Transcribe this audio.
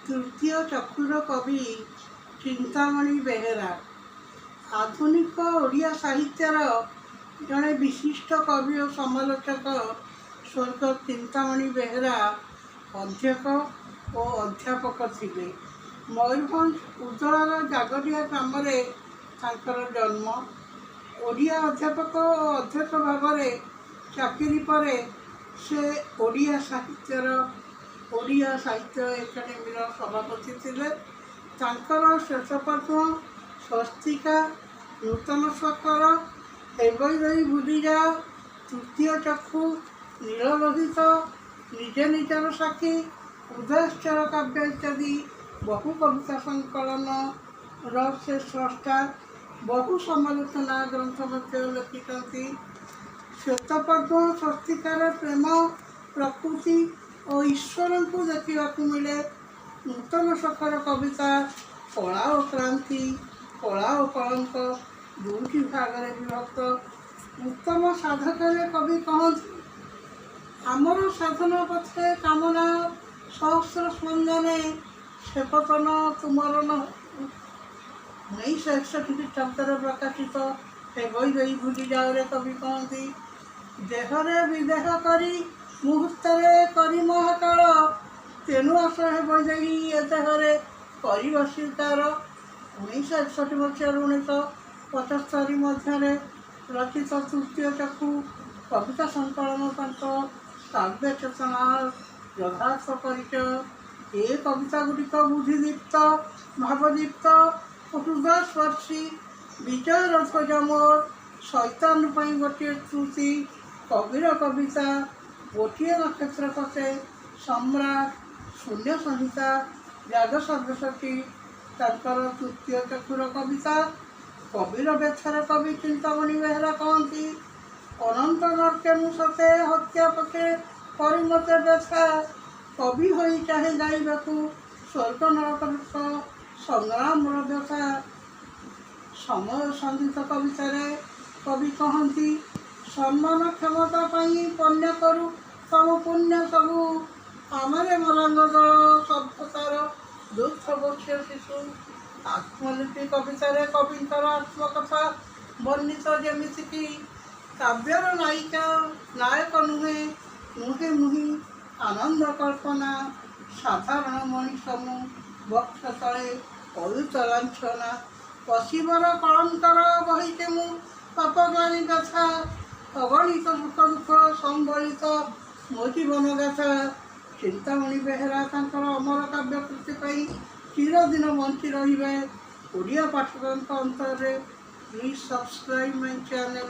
तृतीय चक्षुर कवि चिंतामणि बेहेरा आधुनिक ओडिया साहित्यर जड़े विशिष्ट कवि और समालोचक स्वर्गत चिंतामणि बेहेरा अध्यक्ष और अध्यापक थे। मयूरभंज उदलार जागरिया ग्राम जन्म। ओडिया अध्यापक और अध्यक्ष भाव में चाकरी पर से ओडिया साहित्य एकाडेमी सभापति थे। शेष पद्म स्वस्तिका नूतन स्वकर एवं भूली जाओ तृतीय चक्षु नीललोहित निजे निजर साक्षी उदयश्चर काव्य इत्यादि बहु कविता संकलन से स्रष्टा बहु समालोचना ग्रंथ लिखिं। श्वेतपद्म स्वस्तिकार प्रेम प्रकृति और ईश्वर को देखा मिले। नूतन शखर कविता कला और क्रांति कला और कलंक दुईटी भाग में विभक्त। उत्तम साधक कवि कहते आमर साधन पथे कामना सहस्र स्पंदने सेपतन तुमर न 1961 ख्रीष्टाब्द प्रकाशित गई भूली जाओ कवि कहती देहरे विदेह करी मुहूर्तरे करी महाकाल तेणु आस बजाई ए देहरे करी स्वीकार। 1961 मसीह 1975 मध्य रचित तृतीय चक्षु कविता संकलन काव्य चेतना यथार्थ परिचय। ये कविता गुड़िक बुद्धिदीप्त भावदीप्त हृदयस्पर्शी विजय रथ मोर शैतान गोटे श्रुति कविर कविता गोटे नक्षत्र कसे सम्राट शून्य संहिता जाग सदस्यटी तृतीय चक्षुर कविता कविर व्यथार कवि चिंतामणि बेहेरा कहती अनंत नर्के मुसते हत्या पथे परिमते व्यथा कवि हो चाहे गाइबाकू स्वर्ग नरक संग्राम व्यथा। समय संगीत कवितार कवि कहती सम्मान क्षमता पुण्य करू तम पुण्य सबू आमरे मलांग दल सभ्यतार दुख वर्ष शिशु। आत्मलिपि कवितार कविंतर आत्मकथा वर्णित जमीती काव्यर नायिका नायक नुहे मुहे मुहि आनंद कल्पना साधारण मनीष वक्ष तले अयुत लाछना पशिवर कलंकर बहिते मु पापगानी व्यथा अगणित सुख दुख संबलित मो जीवन गाथा। चिंतामणि बेहेरा अमर काव्य कृति चिरदिन बंची रही ओडिया पाठक अंतर। Please subscribe my channel.